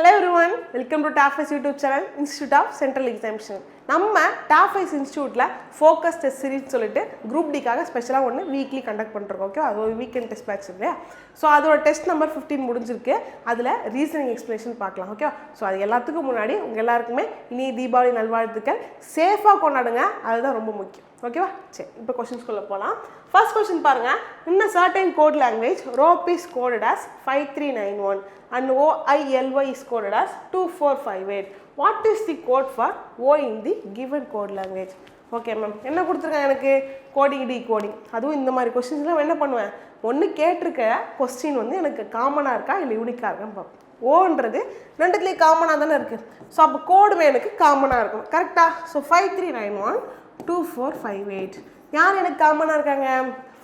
Hello everyone, welcome to TAFIS YouTube channel, Institute of Central Examination. நம்ம TAFIS Instituteல focus test series சொல்லிட்டு group D காக ஸ்பெஷலா ஒன்னு weekly conduct பண்றோம். Okay, அது ஒரு வீக்கெண்ட் டெஸ்ட் பேட்ச் இல்லையா? சோ அதோட டெஸ்ட் நம்பர் 15 முடிஞ்சிருக்கு. அதுல ரீசனிங் எக்ஸ்பிளனேஷன் பார்க்கலாம். ஓகே, சோ அது எல்லாத்துக்கும் முன்னாடி உங்க எல்லாருக்குமே இனி தீபாவளி நல்வாழ்த்துக்கள். சேஃபா கொண்டாடுங்க, அதுதான் ரொம்ப முக்கியம். ஓகேவா? சரி, இப்போ क्वेश्चंसக்குள்ள போலாம். ஃபர்ஸ்ட் क्वेश्चन பாருங்க. In a certain code language, rope is coded as 5391 and OILY is coded as 2458. What is the code for O in the given code language? Okay ma'am, என்ன கொடுத்துருக்காங்க எனக்கு? Coding decoding. அதுவும் இந்த மாதிரி கொஸ்டின்ஸ்லாம் என்ன பண்ணுவேன், ஒன்று கேட்டிருக்க கொஸ்டின் வந்து எனக்கு காமனாக இருக்கா இல்லை யூனிக்காக இருக்கான்னு பார்ப்பேன். ஓன்றது ரெண்டுத்துலேயும் காமனாக தானே இருக்குது. ஸோ அப்போ கோடுமே எனக்கு காமனாக இருக்கும். கரெக்டாக? ஸோ 5391 2458. யார் எனக்கு காமனாக இருக்காங்க?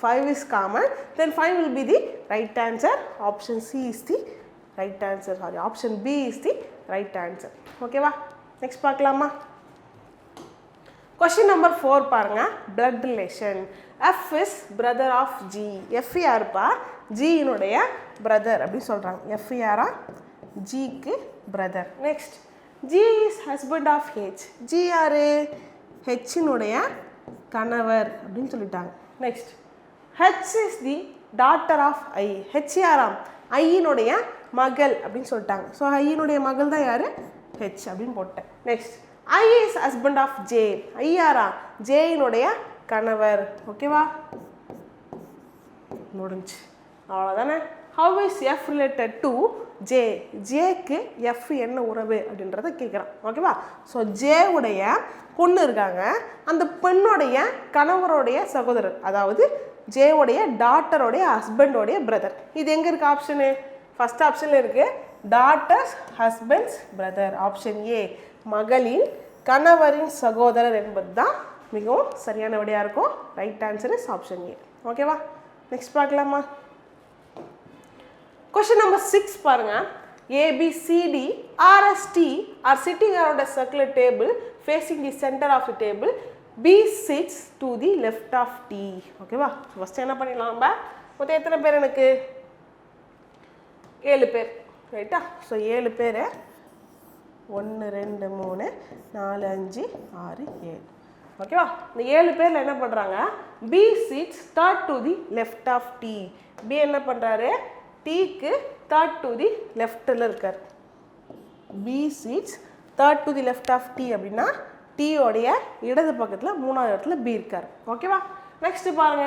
5 is common, then 5 will be the right answer. Option C is the right answer. Sorry, option B is the right answer. ஓகேவா? நெக்ஸ்ட் பார்க்கலாமா? Question number 4 பாருங்க. Blood relation. F is brother of G. F யாருப்பா? G இனுடைய brother அப்படி சொல்கிறாங்க. F யாரா? G க்கு brother. Next, G is husband of H. G யாரு? H இனுடைய கணவர் அப்படின்னு சொல்லிட்டாங்க. Next, H is the daughter of I. H யாராம்? I இனுடைய மகள் அப்படின்னு சொல்லிட்டாங்க. ஸோ I இனுடைய மகள் தான் யாரு? H அப்படின்னு போட்டேன். Next, I is husband of J. I யாரா? J இனுடைய கணவர். ஓகேவா? முடிஞ்சு, அவ்வளோதானே. How is F related to J? Jக்கு F என்ன உறவு அப்படின்றத கேட்குறான். ஓகேவா? ஸோ J உடைய பொண்ணு இருக்காங்க, அந்த பெண்ணுடைய கணவருடைய சகோதரர், அதாவது J உடைய டாட்டருடைய ஹஸ்பண்டோடைய பிரதர். இது எங்கே இருக்குது ஆப்ஷனு? ஃபர்ஸ்ட் ஆப்ஷனில் இருக்குது, daughter's husband's brother. Option A, மகளின் கணவரின் சகோதரர் என்பது தான் மிகவும் சரியான விடையாக இருக்கும். Right answer is option A. ஓகேவா? நெக்ஸ்ட் பார்க்கலாமா? Question number 6 பாருங்க. ABCD RST are sitting around a circular table facing the center of the table. B sits to the left of T. ஓகேவா? ஃபர்ஸ்ட் என்ன பண்ணிடலாம் நம்ம? மொத்தம் எத்தனை பேர் எனக்கு? 7 பேர். ரைட்டா? ஸோ 7 பேர். 1 2 3 4 5 6 7. ஓகேவா? இந்த 7 பேரில் என்ன பண்ணுறாங்க? B sits third to the left of T. B என்ன பண்ணுறாரு? Tக்கு third to the leftல இருக்கார். B sits third to the left of T அப்படின்னா T உடைய இடது பக்கத்தில் மூணாவது இடத்துல B இருக்கார். ஓகேவா? நெக்ஸ்ட் பாருங்க.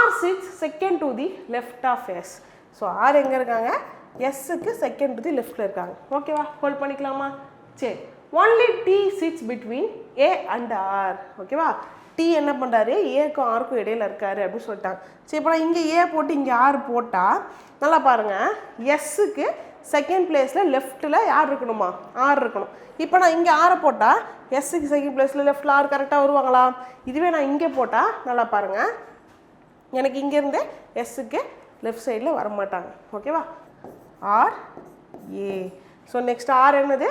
R sits second to the left of S. So R எங்கே இருக்காங்க? Sக்கு second to the leftல இருக்காங்க. ஓகேவா? ஹோல்ட் பண்ணிக்கலாமா? சரி. Only T sits between A and R. ஓகேவா? T என்ன பண்ணுறாரு? ஏக்கும் ஆருக்கும் இடையில இருக்காரு அப்படின்னு சொல்லிட்டாங்க. சரி, இப்போ நான் இங்கே ஏ போட்டு இங்கே ஆர் போட்டால் நல்லா பாருங்கள், எஸ்ஸுக்கு செகண்ட் பிளேஸில் லெஃப்ட்டில் யார் இருக்கணுமா? ஆர் இருக்கணும். இப்போ நான் இங்கே ஆரை போட்டால் எஸ்ஸுக்கு செகண்ட் பிளேஸில் லெஃப்ட்டில் ஆர் கரெக்டாக வருவாங்களா? இதுவே நான் இங்கே போட்டால் நல்லா பாருங்கள், எனக்கு இங்கேருந்து எஸ்ஸுக்கு லெஃப்ட் சைடில் வரமாட்டாங்க. ஓகேவா? R A. So next R என்னது?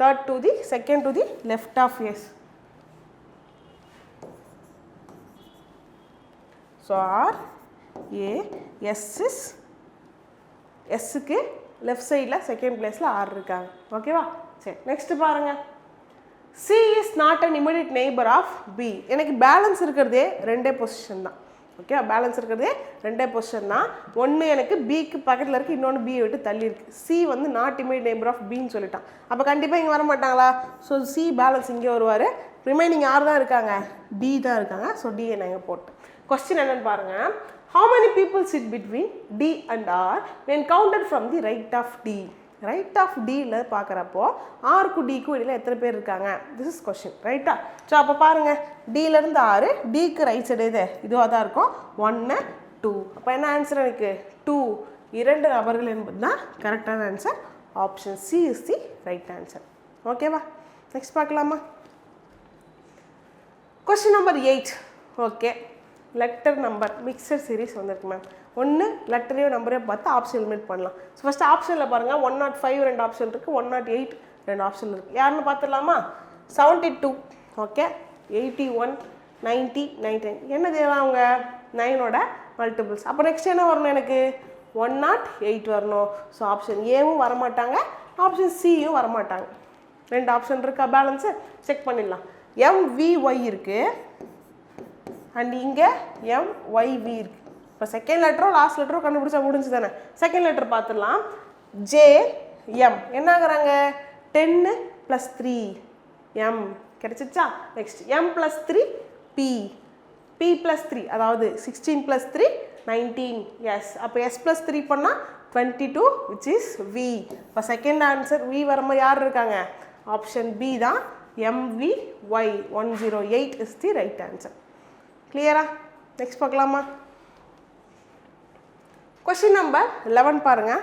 Third to the second to the left of S. So R A, எஸ்ஸுக்கு லெஃப்ட் சைடில் செகண்ட் பிளேஸில் ஆர் இருக்காங்க. ஓகேவா? சரி, நெக்ஸ்ட் பாருங்க. C is not an immediate neighbour of B. எனக்கு பேலன்ஸ் இருக்கிறதே 2 பொசிஷன் தான். ஓகே, பேலன்ஸ் இருக்கிறதே 2 பொசிஷன் தான். ஒன்று எனக்கு பிக்கு பக்கத்தில் இருக்குது, இன்னொன்று பியை விட்டு தள்ளி இருக்குது. சி வந்து நாட் இமிடியட் நெய்பர் ஆஃப் பின்னு சொல்லிட்டான். அப்போ கண்டிப்பாக இங்கே வர மாட்டாங்களா? ஸோ சி பேலன்ஸ் இங்கே வருவார். ரிமைனிங் யார் தான் இருக்காங்க? டி தான் இருக்காங்க. ஸோ டியை நான் இங்கே போட்டேன். கொஸ்டின் என்னன்னு பாருங்க. How many people sit between D and R when counted from the right of D? Right of D-ல பார்க்குறப்போ ஆருக்கு டிக்கும் இடையில எத்தனை பேர் இருக்காங்க? This is question. ரைட்டா? ஸோ அப்போ பாருங்க, டிலேருந்து ஆறு, டிக்கு ரைட் சைடு இது இதுவாக தான் இருக்கும். 1 2. அப்போ என்ன ஆன்சர் எனக்கு? 2. 2 நபர்கள் என்பது தான் கரெக்டான answer. Option C is the right answer. ஓகேவா? நெக்ஸ்ட் பார்க்கலாமா? Question number 8. Okay, letter number mixture series வந்திருக்கு மேம். ஒன்று லெட்டரையோ நம்பரையோ பார்த்து ஆப்ஷன் எலிமினேட் பண்ணலாம். ஸோ ஃபஸ்ட்டு ஆப்ஷனில் பாருங்கள், 105 2 ஆப்ஷன் இருக்குது, 108 2 ஆப்ஷன் இருக்குது. யாருன்னு பார்த்துடலாமா? 72. ஓகே, 81 90 99. என்னது அவங்க 9ஓட மல்டிபிள்ஸ். அப்போ நெக்ஸ்ட் என்ன வரணும் எனக்கு? 108 வரணும். ஸோ ஆப்ஷன் ஏவும் வரமாட்டாங்க, ஆப்ஷன் சியும் வரமாட்டாங்க. 2 ஆப்ஷன் இருக்கா பேலன்ஸு செக் பண்ணிடலாம். MVY இருக்குது அண்ட் இங்கே MYV இருக்குது. இப்போ செகண்ட் லெட்டரோ லாஸ்ட் லெட்டரோ கண்டுபிடிச்சா முடிஞ்சு தானே. செகண்ட் லெட்டர் பார்த்துடலாம். JM என்ன ஆகுறாங்க 10 + 3 M கிடைச்சிச்சா. நெக்ஸ்ட் M + 3 P + 3 அதாவது 16 + 3 19 எஸ். அப்போ S + 3 பண்ணால் 22 which is V. இப்போ செகண்ட் ஆன்சர் V வரமா யார் இருக்காங்க ஆப்ஷன் பி தான் MVY 108 is the right answer. கிளியரா? நெக்ஸ்ட் பார்க்கலாமா. கொஸ்டின் நம்பர் 11 பாருங்க.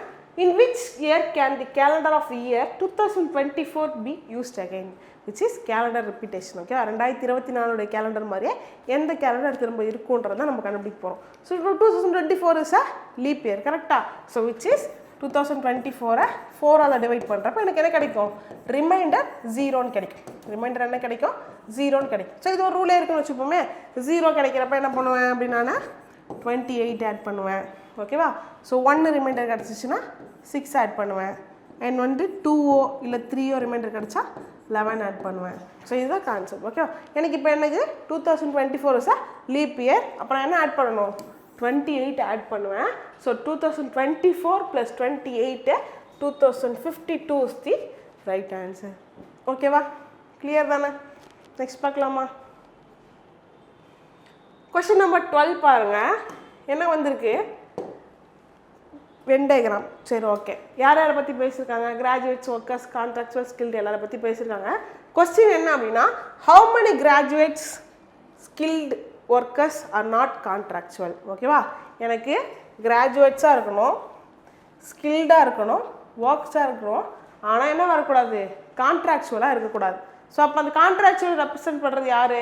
In which year can the calendar of the year 2024 be used again? Which is calendar repetition. Okay, 2024 calendar மாதிரியே எந்த calendar திரும்ப இருக்குன்றதை நம்ம கண்டுபிடிக்க போகிறோம். So 2024 is a leap year, கரெக்டா? So which is 2024 4ஆல் டிவைட் பண்ணுறப்ப எனக்கு என்ன கிடைக்கும் ரிமைண்டர் 0ன்னு கிடைக்கும். ரிமைண்டர் என்ன கிடைக்கும் 0ன்னு கிடைக்கும். ஸோ இது ஒரு ரூலே இருக்குன்னு வச்சுப்போமே. 0 கிடைக்கிறப்ப என்ன பண்ணுவேன் அப்படின்னா 28 ஆட் பண்ணுவேன். ஓகேவா. ஸோ 1 ரிமைண்டர் கிடச்சிச்சின்னா 6 ஆட் பண்ணுவேன். அண்ட் வந்து 2ஓ இல்லை 3ஓ ரிமைண்டர் கிடச்சா 11 ஆட் பண்ணுவேன். ஸோ இதுதான் கான்செப்ட். ஓகேவா. எனக்கு இப்போ எனக்கு 2024 இஸ் லீப் இயர். அப்புறம் என்ன ஆட் பண்ணணும் 28 ஆட் பண்ணுவேன். So 2024 + 28 2052 is the right answer. ஓகேவா. கிளியர் தானே. நெக்ஸ்ட் பார்க்கலாமா. கொஸ்டின் நம்பர் 12 பாருங்க. என்ன வந்திருக்கு வென் டயக்ராம். சரி ஓகே. யார் யாரை பற்றி பேசியிருக்காங்க கிராஜுவேட்ஸ் ஒர்க்கர்ஸ் கான்ட்ராக்சுவல் ஸ்கில்டு எல்லாரை பற்றி பேசியிருக்காங்க. கொஸ்டின் என்ன அப்படின்னா how many graduates skilled workers R not contractual. ஓகேவா. எனக்கு கிராஜுவேட்ஸாக இருக்கணும் ஸ்கில்டாக இருக்கணும் ஒர்க்ஸாக இருக்கணும். ஆனால் என்ன வரக்கூடாது கான்ட்ராக்சுவலாக இருக்கக்கூடாது. ஸோ அப்போ அந்த கான்ட்ராக்சுவல் ரெப்ரசன்ட் பண்ணுறது யார்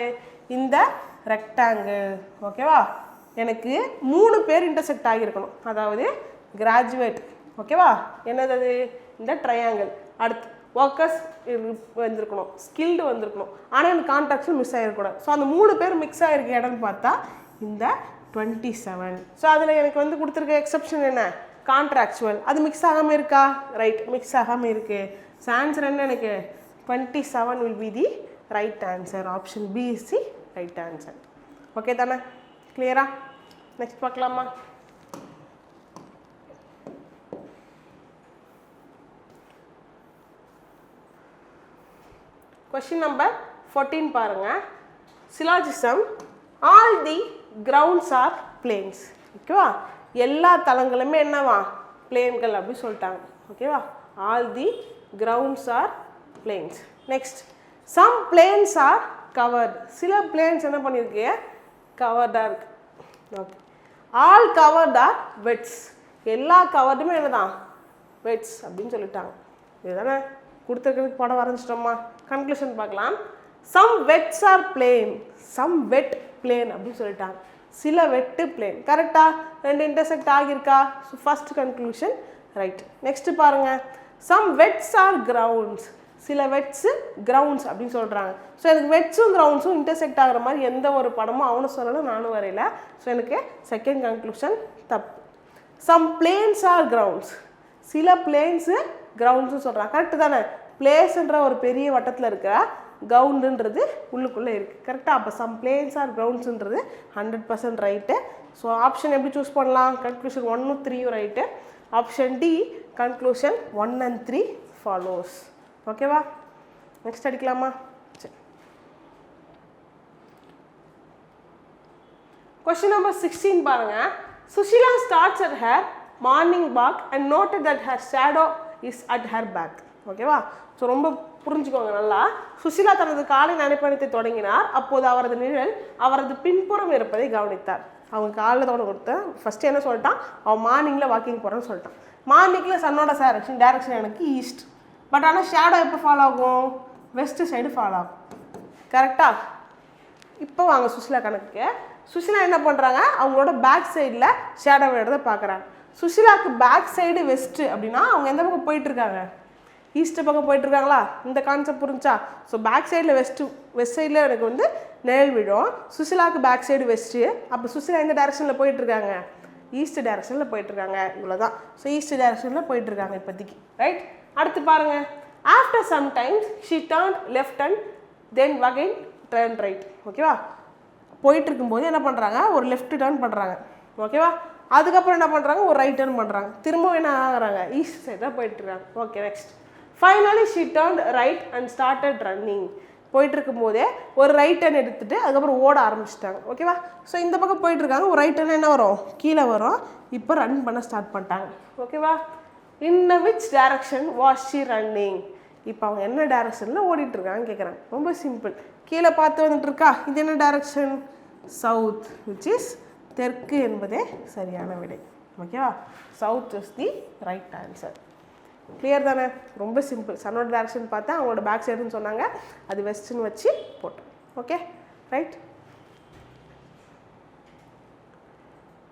இந்த ரெக்டாங்கிள். ஓகேவா. எனக்கு 3 பேர் இன்டர்செக்ட் ஆகியிருக்கணும். அதாவது கிராஜுவேட் ஓகேவா என்னது இந்த ட்ரையாங்கிள். அடுத்து ஒர்க்கர்ஸ் வந்திருக்கணும் ஸ்கில்டு வந்திருக்கணும். ஆனால் எனக்கு கான்ட்ராக்சுவல் மிஸ் ஆகிடக்கூடாது. ஸோ அந்த 3 பேர் மிக்ஸ் ஆகிருக்க இடம்னு பார்த்தா இந்த 27. ஸோ அதில் எனக்கு வந்து கொடுத்துருக்க எக்ஸப்ஷன் என்ன கான்ட்ராக்சுவல். அது மிக்ஸ் ஆகாமல் இருக்கா ரைட் மிக்ஸ் ஆகாமல் இருக்குது. ஸோ ஆன்சர் என்ன எனக்கு 27 will be the right answer. Option B is the right answer. Okay தானே கிளியரா. நெக்ஸ்ட் பார்க்கலாமா. கொஸ்டின் நம்பர் 14 பாருங்க. Syllogism all the grounds are planes. ஓகேவா. எல்லா தளங்களுமே என்னவா பிளேன்கள் அப்படின்னு சொல்லிட்டாங்க. ஓகேவா. All the grounds are planes. Next some planes are covered. சில பிளேன்ஸ் என்ன பண்ணியிருக்கு கவர்டாக இருக்கு. Okay. All covered are wets. எல்லா கவர்டுமே என்னதான் வெட்ஸ் அப்படின்னு சொல்லிட்டாங்க. இதுதானே கொடுத்துருக்கிறதுக்கு படம் வரைஞ்சிட்டோமா. கன்க்ளூஷன் பார்க்கலாம். Some wets are plane some wet plane அப்படின்னு சொல்லிட்டாங்க. சில வெட்டு பிளேன் கரெக்டா. 2 இன்டர்செக்ட் ஆகியிருக்கா. So first conclusion right. Next பாருங்க சம் வெட்ஸ் ஆர் கிரவுண்ட்ஸ். சில வெட்ஸு கிரவுண்ட்ஸ் அப்படின்னு சொல்கிறாங்க. ஸோ எனக்கு வெட்ஸும் கிரவுண்ட்ஸும் இன்டர்செக்ட் ஆகிற மாதிரி எந்த ஒரு படமும் அவனும் சொல்லலை நானும் வரையில. ஸோ எனக்கு செகண்ட் கன்க்ளூஷன் தப்பு. Some planes are grounds. சில பிளேன்ஸு கிரவுண்ட்ஸும் சொல்கிறாங்க கரெக்டு தானே. பிளேஸ்ன்ற ஒரு பெரிய வட்டத்தில் இருக்க கிரவுண்டுன்றது உள்ளுக்குள்ளே இருக்குது கரெக்டாக. அப்போ சம் பிளேன்ஸ் ஆர் கிரவுண்ட்ஸுன்றது 100% ரைட்டு. ஸோ ஆப்ஷன் எப்படி சூஸ் பண்ணலாம் conclusion 1 3 right. Option D conclusion 1 and 3 follows. ஓகேவா. நெக்ஸ்ட் அடிக்கலாமா. சரி. கொஸ்டின் நம்பர் 16 பாருங்க. Sushila starts at her morning walk and noted that her shadow is at her back. ஓகேவா. So ரொம்ப புரிஞ்சுக்கோங்க நல்லா. சுஷிலா தனது காலை நடைப்பயணத்தை தொடங்கினார். அப்போது அவரது நிழல் அவரது பின்புறம் இருப்பதை கவனித்தார். அவங்க காலையில் தொடங்க கொடுத்தேன். ஃபஸ்ட்டு என்ன சொல்லிட்டான் அவன் மார்னிங்கில் வாக்கிங் போகிறேன்னு சொல்லிட்டான். மார்னிங்கில் சன்னோட டேரக்ஷன் எனக்கு ஈஸ்ட். பட் ஆனால் ஷேடோ எப்போ ஃபாலோ ஆகும் வெஸ்ட் சைடு ஃபாலோ ஆகும் கரெக்டாக. இப்போ வாங்க சுஷிலா கணக்குக்கு. சுஷிலா என்ன பண்ணுறாங்க அவங்களோட பேக் சைடில் ஷேடோ விடுறத பார்க்குறாங்க. சுஷிலாவுக்கு பேக் சைடு வெஸ்ட்டு அப்படின்னா அவங்க எந்த பக்கம் போயிட்டுருக்காங்க ஈஸ்ட்டு பக்கம் போயிட்டுருக்காங்களா. இந்த கான்செப்ட் புரிஞ்சா. ஸோ பேக் சைடில் வெஸ்ட் சைடில் எனக்கு வந்து நிழல் விடும். சுஷிலாவுக்கு பேக் சைடு வெஸ்ட்டு. அப்போ சுஷிலா எந்த டேரக்ஷனில் போயிட்டுருக்காங்க ஈஸ்ட் டேரக்ஷனில் போயிட்டுருக்காங்க. இவ்வளோதான். ஸோ ஈஸ்ட் டேரக்ஷனில் போயிட்டுருக்காங்க இப்போதைக்கு ரைட். அடுத்து பாருங்க, after sometimes she turn left and then again turn right. ஓகேவா, போயிட்டு இருக்கும்போது என்ன பண்ணுறாங்க, ஒரு லெஃப்ட் டர்ன் பண்ணுறாங்க. ஓகேவா, அதுக்கப்புறம் என்ன பண்ணுறாங்க, ஒரு ரைட் டர்ன் பண்ணுறாங்க. திரும்பவும் என்ன ஆகுறாங்க, ஈஸ்ட் சைட் தான் போயிட்டுருக்காங்க. Okay, next finally she turn right and started running. போயிட்டு இருக்கும் போதே ஒரு ரைட் டர்ன் எடுத்துட்டு அதுக்கப்புறம் ஓட ஆரம்பிச்சிட்டாங்க. ஓகேவா, ஸோ இந்த பக்கம் போயிட்டு இருக்காங்க, ஒரு ரைட் டர்ன் என்ன வரும், கீழே வரும். இப்போ ரன் பண்ண ஸ்டார்ட் பண்ணிட்டாங்க. ஓகேவா, in which direction was she running. இப்போ அவங்க என்ன டைரக்ஷனில் ஓடிட்டு இருக்காங்க கேட்குறாங்க. ரொம்ப சிம்பிள், கீழே பார்த்து வந்துட்டு இருக்கா, இது என்ன டைரக்ஷன், சவுத், விச் இஸ் தெற்கு என்பதே சரியான விடை. ஓகேவா, south is the right answer. Clear தானே, ரொம்ப சிம்பிள். சன்னோட டைரக்ஷன் பார்த்தா அவங்களோட பேக் சைடுன்னு சொன்னாங்க, அது வெஸ்ட்னு வச்சு போட்டோம். Okay, right.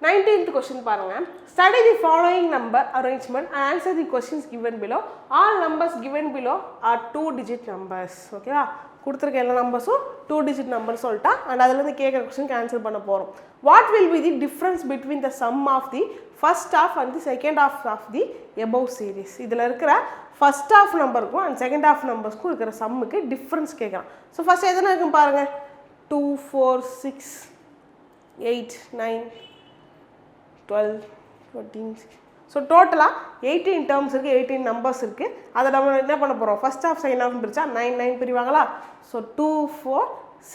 19th question பாருங்க. Study the following number arrangement and answer the questions given below. All numbers given below are 2-digit numbers. ஓகேவா, கொடுத்துருக்க எல்லா நம்பர்ஸும் 2-digit நம்பர் சொல்லிட்டா, அண்ட் அதுலேருந்து கேட்குற கொஸ்டினுக்கு ஆன்சர் பண்ண போகிறோம். What will be the difference between the sum of the first of and the second of the above series. இதில் இருக்கிற ஃபர்ஸ்ட் ஆஃப் நம்பருக்கும் அண்ட் செகண்ட் ஆஃப் நம்பர்ஸ்க்கும் இருக்கிற சம்முக்கு டிஃப்ரென்ஸ் கேட்குறான். ஸோ ஃபர்ஸ்ட் எதுனா இருக்குன்னு பாருங்கள், 2, 4, 6, 8, 9, 12, 14. ஸோ டோட்டலாக 18 டேர்ம்ஸ் இருக்குது, 18 நம்பர்ஸ் இருக்குது. அதை நம்ம என்ன பண்ண போகிறோம், ஃபர்ஸ்ட் ஆஃப் செகண்ட் ஆஃப் பிரிச்சா 9, 9 பிரிவாங்களா. ஸோ 2, 4,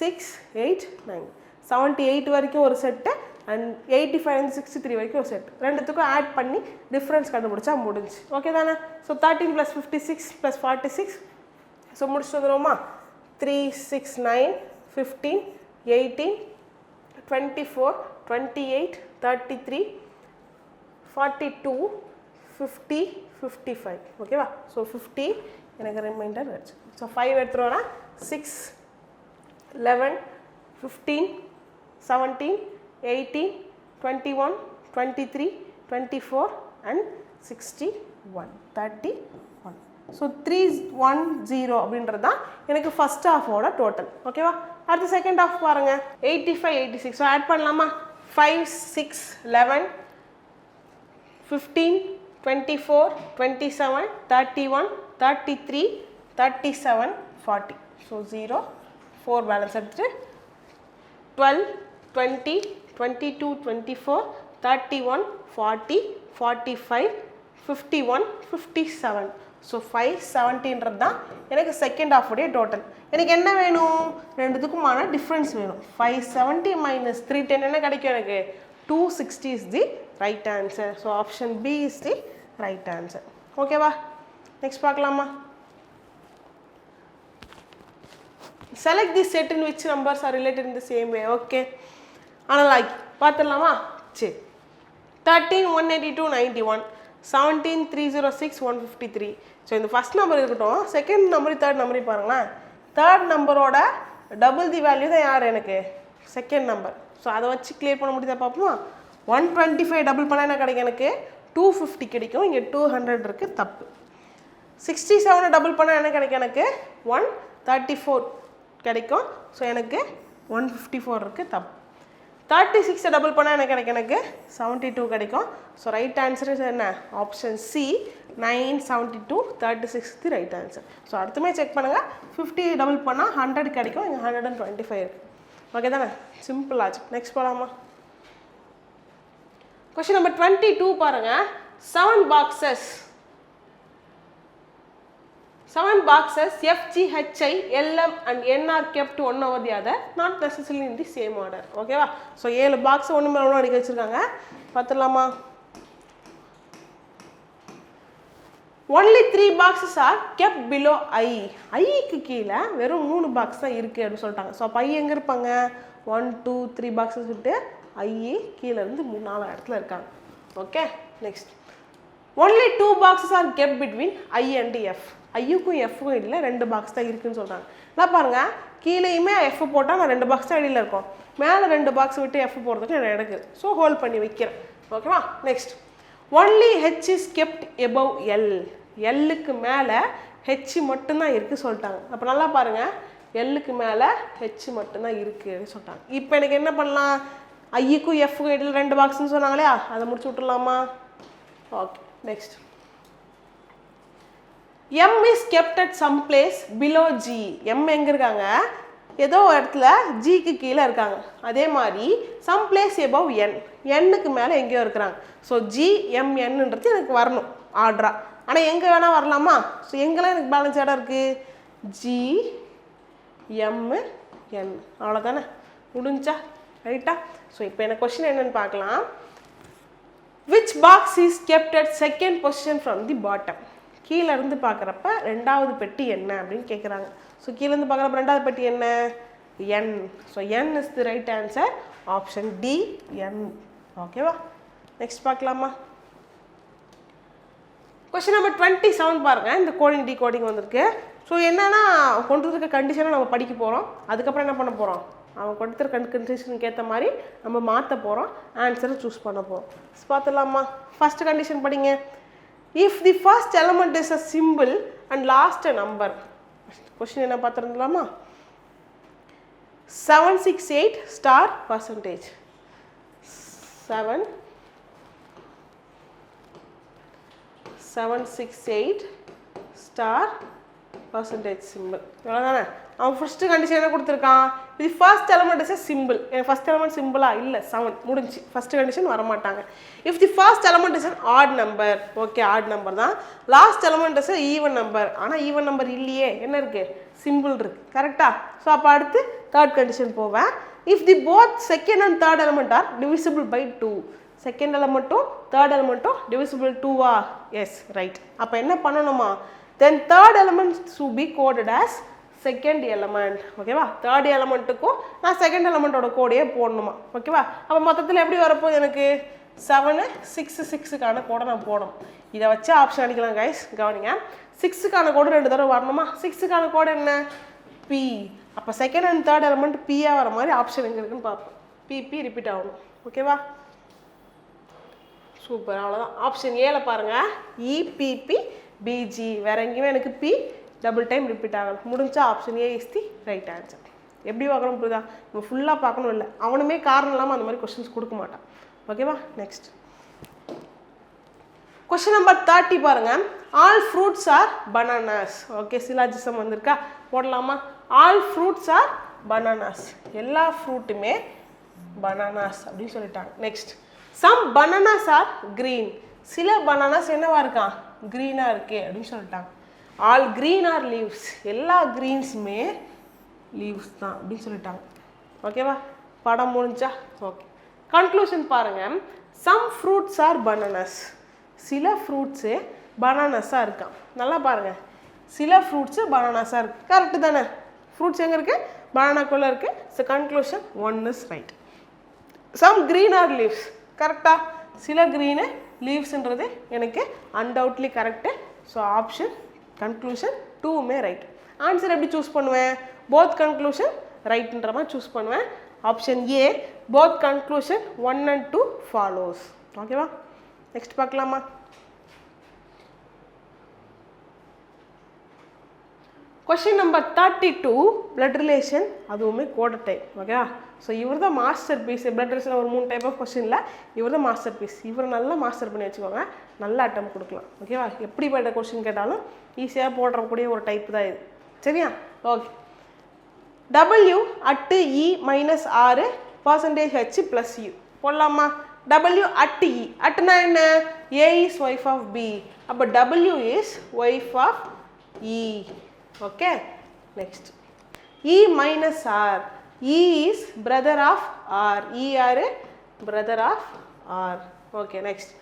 6, 8, 9, 78 வரைக்கும் ஒரு செட்டு அண்ட் 85 63 வரைக்கும் ஒரு செட். ரெண்டுத்துக்கும் ஆட் பண்ணி டிஃப்ரென்ஸ் கண்டுபிடிச்சா முடிஞ்சு. ஓகே தானே. ஸோ 13 + 56 + 46. ஸோ முடிச்சுட்டு வந்துடுவோமா. 3, 6, 9, 15, 18, 24, 28, 33, 42, 50, 55. ஓகேவா, ஸோ 50 எனக்கு ரிமைண்டர் வச்சு. So 5 எடுத்துருவோன்னா 6, 11, 15, 17, 18, 21, 23, 24 and 61, 31. ஸோ 310 அப்படின்றது தான் எனக்கு ஃபர்ஸ்ட் ஹாஃபோட டோட்டல். ஓகேவா, அடுத்து செகண்ட் ஹாஃப் பாருங்கள், 85, 86. ஸோ ஆட் பண்ணலாமா. 5, 6, 11, 15, 24, 27, 31, 33, 37, 40. ஸோ 0, 4 பேலன்ஸ் எடுத்துட்டு 12, 20, 22, 24, 31, 40, 45, 51, 57. ஸோ 570 தான் எனக்கு செகண்ட் ஹாஃப் உடைய டோட்டல். எனக்கு என்ன வேணும், ரெண்டுத்துக்குமான டிஃப்ரென்ஸ் வேணும். 570 - 310 என்ன கிடைக்கும் எனக்கு, 260 is the right answer. So option B is the right answer. ஓகேவா, நெக்ஸ்ட் பார்க்கலாமா. Select the set in which numbers are related in the same way. Okay, analogy பார்த்துடலாமா. சரி, 13, 182, 91, 17, 306, 153. ஸோ இந்த ஃபஸ்ட் நம்பர் இருக்கட்டும், செகண்ட் நம்பர் தேர்ட் நம்பரையும் பாருங்களேன். Third நம்பரோட double the value தான் யார், எனக்கு செகண்ட் நம்பர். ஸோ அதை வச்சு கிளியர் பண்ண முடியுதா பார்ப்போமா. 125 டபுள் பண்ணால் என்ன கிடைக்கும், எனக்கு 250 கிடைக்கும். இங்கே 200 இருக்குது, தப்பு. 67 டபுள் பண்ணால் என்ன கிடைக்கும், எனக்கு 134 கிடைக்கும். ஸோ எனக்கு 154 இருக்குது, தப்பு. 36 டபுள் பண்ணால் என்ன கிடைக்கும், எனக்கு 72 கிடைக்கும். ஸோ ரைட் ஆன்சர் என்ன, option C 972, 36 the right answer. So அடுத்துமே செக் பண்ணுங்கள். 50 டபுள் பண்ணால் 100 கிடைக்கும், இங்கே 125 இருக்குது. ஓகே தானே, சிம்பிள் ஆச்சு. நெக்ஸ்ட் போகலாமா. கொஸ்டின் நம்பர் 22 பாருங்கள். 7 boxes F, G, H, I, L, M and N are kept one over the other, not necessarily in the same order. ஓகேவா, ஸோ 7 பாக்ஸ் ஒன்று மேலே ஒன்று அடிக்க வச்சுருக்காங்க. பார்த்துடலாமா. Only 3 boxes are kept below I. ஐக்கு கீழே வெறும் 3 பாக்ஸ் தான் இருக்குது அப்படின்னு சொல்லிட்டாங்க. ஸோ அப்போ ஐ எங்கே இருப்பாங்க, 1, 2, 3 பாக்ஸஸ் விட்டு ஐ கீழே இருந்து 4 இடத்துல இருக்காங்க. Okay, next. Only 2 boxes are kept between I and F. ஐயுக்கும் எஃப்க்கும் இல்லை, 2 பாக்ஸ் தான் இருக்குன்னு சொல்கிறாங்க. நான் பாருங்கள், கீழேயுமே எஃப் போட்டால் நான் 2 பாக்ஸ் தான் இடையில் இருக்கும், மேலே 2 பாக்ஸ் விட்டு எஃப் போடுறதுக்கு எனக்கு எடுக்குது. ஸோ ஹோல்ட் பண்ணி வைக்கிறேன். ஓகேவா, next. Only H is kept above L. எல்லுக்கு மேலே ஹெச் மட்டும்தான் இருக்குது சொல்லிட்டாங்க. அப்போ நல்லா பாருங்கள், எல்லுக்கு மேலே ஹெச் மட்டும்தான் இருக்குன்னு சொல்லிட்டாங்க. இப்போ எனக்கு என்ன பண்ணலாம், ஐயுக்கும் எஃப்க்கும் இடையில் 2 பாக்ஸ்ன்னு சொன்னாங்களே, அதை முடிச்சு விட்டுடலாமா. Okay, next. M is kept at some place below G. M எங்க இருக்காங்க? ஏதோ இடத்துல Gக்கு கீழே இருக்காங்க. அதே மாதிரி some place above N. Nக்கு மேலே எங்கேயோ இருக்கிறாங்க. ஸோ G, M, Nன்றது எனக்கு வரணும் ஆர்டரா. ஆனால் எங்கே வேணால் வரலாமா? ஸோ எங்கெல்லாம் எனக்கு பேலன்ஸ் இடம் இருக்குது? G, M, N. அவ்வளோதானே, முடிஞ்சா ரைட்டா? ஸோ இப்போ எனக்கு கொஸ்டின் என்னன்னு பார்க்கலாம். Which box is kept at second position from the bottom? கீழே இருந்து பார்க்குறப்ப ரெண்டாவது பெட்டி என்ன அப்படின்னு கேட்குறாங்க. ஸோ கீழேருந்து பார்க்குறப்ப ரெண்டாவது பெட்டி என்ன? N. So N is the right answer. Option D, N. ஓகேவா? நெக்ஸ்ட் பார்க்கலாமா? கொஸ்டின் நம்பர் 27 பாருங்கள். இந்த கோடிங் டிகோடிங் வந்திருக்கு. ஸோ என்னன்னா கொண்டு இருக்க கண்டிஷனை நம்ம படிக்க போகிறோம். அதுக்கப்புறம் என்ன பண்ண போகிறோம்? அவன் கொடுத்துருக்க கண்டிஷனுக்கு ஏற்ற மாதிரி நம்ம மாற்ற போகிறோம், ஆன்சரை சூஸ் பண்ண போகிறோம். பார்த்துடலாமா? ஃபர்ஸ்ட் கண்டிஷன் படிங்க. If the first element is a simple and last a number. Question என்ன பார்த்துருந்தலாமா? 768 star percentage. 768 star percentage simple. அவ்வளோதானே? அவன் ஃபஸ்ட்டு கண்டிஷன் என்ன கொடுத்துருக்கான்? இது first element is a simple. First element சிம்பிளா? இல்லை, 7 முடிஞ்சு. ஃபர்ஸ்ட் கண்டிஷன் வரமாட்டாங்க. If the first element is an odd number. Okay, odd number தான். Last element is even number. ஆனால் ஈவன் நம்பர் இல்லையே, என்ன இருக்குது? சிம்பிள் இருக்குது. கரெக்டா? ஸோ அப்போ அடுத்து தேர்ட் கண்டிஷன் போவேன். If the both second and third element are divisible by 2. Second எலமெண்ட்டும் தேர்ட் எலமெண்ட்டும் டிவிசிபிள் 2வா? Yes, right. அப்போ என்ன பண்ணணுமா? Then third element should be coded as second element. ஓகேவா? தேர்ட் எலமெண்ட்டுக்கும் நான் செகண்ட் எலமெண்ட்டோட கோடையே போடணுமா? ஓகேவா? அப்போ மொத்தத்தில் எப்படி வரப்போகுது எனக்கு? 7, 6, 6க்கான கோடை நான் போடணும். இதை வச்சு ஆப்ஷன் அடிக்கலாம் கைஸ், கவனிங்க. 6க்கான கோடு 2 தடவை வரணுமா? 6க்கான கோடு என்ன? P. அப்போ செகண்ட் அண்ட் தேர்ட் எலமெண்ட் P-ஆக வர மாதிரி ஆப்ஷன் எங்கே இருக்குன்னு பார்ப்போம். PP ரிப்பீட் ஆகணும். ஓகேவா? சூப்பர், அவ்வளோதான். ஆப்ஷன் ஏல பாருங்கள், EPP BG. வேற எங்கேயுமே எனக்கு P டபுள் டைம் ரிப்பீட் ஆகலாம். முடிஞ்சா option A is the right answer. எப்படி பார்க்கணும் புரியுதா? நம்ம ஃபுல்லாக பார்க்கணும் இல்லை, அவனுமே காரணம் இல்லாமல் அந்த மாதிரி கொஸ்டின்ஸ் கொடுக்க மாட்டான். ஓகேவா? நெக்ஸ்ட் கொஸ்டின் நம்பர் 30 பாருங்க. All fruits are bananas. Okay, syllogism வந்திருக்கா? போடலாமா? All fruits are bananas. எல்லா ஃப்ரூட்டுமே பனானாஸ் அப்படின்னு சொல்லிட்டாங்க. Next, some bananas are green. சில பனானாஸ் என்னவா இருக்கான்? க்ரீனாக இருக்கு அப்படின்னு சொல்லிட்டாங்க. All green are leaves. எல்லா க்ரீன்ஸுமே லீவ்ஸ் தான் அப்படின்னு சொல்லிட்டாங்க. ஓகேவா? படம் முடிஞ்சா? ஓகே. கன்க்ளூஷன் பாருங்கள். Some fruits are bananas. சில ஃப்ரூட்ஸு பனானாஸாக இருக்கான். நல்லா பாருங்கள், சில ஃப்ரூட்ஸு பனானாஸாக இருக்குது. கரெக்டு தானே? ஃப்ரூட்ஸ் எங்கே இருக்குது? பனானாக்குள்ளே இருக்குது. So conclusion 1 is right. Some green are leaves. கரெக்டாக? சில க்ரீனு லீவ்ஸ்ன்றது எனக்கு undoubtedly correct. So option conclusion 2மே ரைட். ஆன்சர் எப்படி சூஸ் பண்ணுவேன்? போத் கன்க்ளூஷன் ரைட்ன்ற மாதிரி சூஸ் பண்ணுவேன். Option A, both conclusion 1 and 2 follows. ஓகேவா? நெக்ஸ்ட் பார்க்கலாமா? கொஸ்டின் நம்பர் 32 பிளட் ரிலேஷன், அதுவுமே கோடர் டைப். ஓகேவா? ஸோ இவர் தான் மாஸ்டர் பீஸ். பிளட் ரிலேஷன் ஒரு 3 டைப் ஆஃப் கொஸ்டினில் இவர் தான் மாஸ்டர் பீஸ். இவர் நல்லா மாஸ்டர் பண்ணி வச்சுக்கோங்க, நல்ல அட்டம் கொடுக்கலாம். ஓகேவா? எப்படிப்பட்ட கொஸ்டின் கேட்டாலும் ஈஸியாக போடுறக்கூடிய ஒரு டைப் தான் இது. சரியா? Okay. W at E minus R percentage H plus U போடலாமா? W at E. அட்னா என்ன? A is wife of B. அப்போ W is wife of E. Okay. Next, E minus R. E is brother of R. E are brother of R. Okay. Next,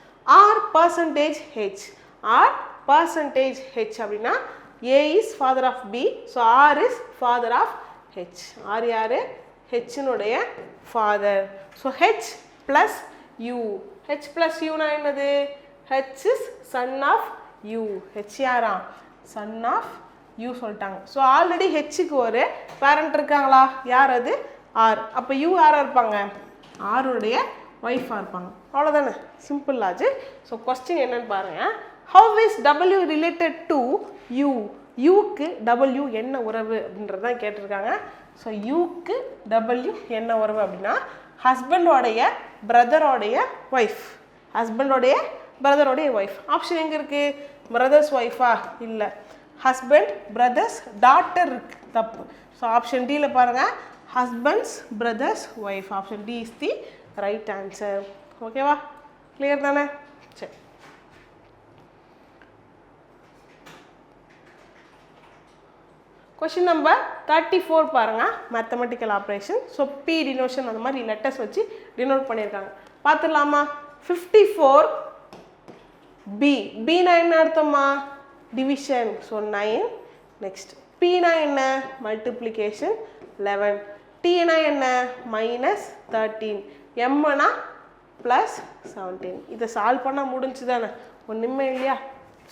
R percentage H. R percentage H அப்படின்னா A is father of B. So R is father of H. R யாரு? H-னுடைய father. ஸோ H plus U. H plus U னா என்னது? H is son of U. H யாரா? son of U சொல்லிட்டாங்க. So already ஹெச்சுக்கு ஒரு parent இருக்காங்களா? யார் அது? R. அப்போ U யாராக இருப்பாங்க? R-உடைய ஒய்ஃபாக இருப்பாங்க. அவ்வளோதானே, சிம்பிள் ஆச்சு. ஸோ கொஸ்டின் என்னன்னு பாருங்கள். How is W related to U? யூக்கு W என்ன உறவு அப்படின்றது தான் கேட்டிருக்காங்க. ஸோ யூக்கு W என்ன உறவு அப்படின்னா ஹஸ்பண்டோடைய பிரதரோடைய ஒய்ஃப். ஹஸ்பண்டோடைய பிரதரோடைய ஒய்ஃப். ஆப்ஷன் எங்கே இருக்குது? brothers wife-ஆ இல்லை, husband brothers daughter இருக்கு, தப்பு. ஸோ ஆப்ஷன் டியில் பாருங்கள், husband's brothers wife. Option D is the right answer. ஓகேவா, கிளியர் தானே? சரி, கொஷின் நம்பர் 34 பாருங்க, mathematical operation. So B denotation அந்த மாதிரி லெட்டர்ஸ் வச்சு டினோட் பண்ணியிருக்காங்க. பார்த்துடலாமா? 54 பி. பினா என்ன அர்த்தமா? டிவிஷன். ஸோ 9. நெக்ஸ்ட் பினா என்ன? மல்டிப்ளிகேஷன் 11. டீனா என்ன? -13. எம்னா +17. இதை சால்வ் பண்ணால் முடிஞ்சு தானே, ஒன்றுமே இல்லையா?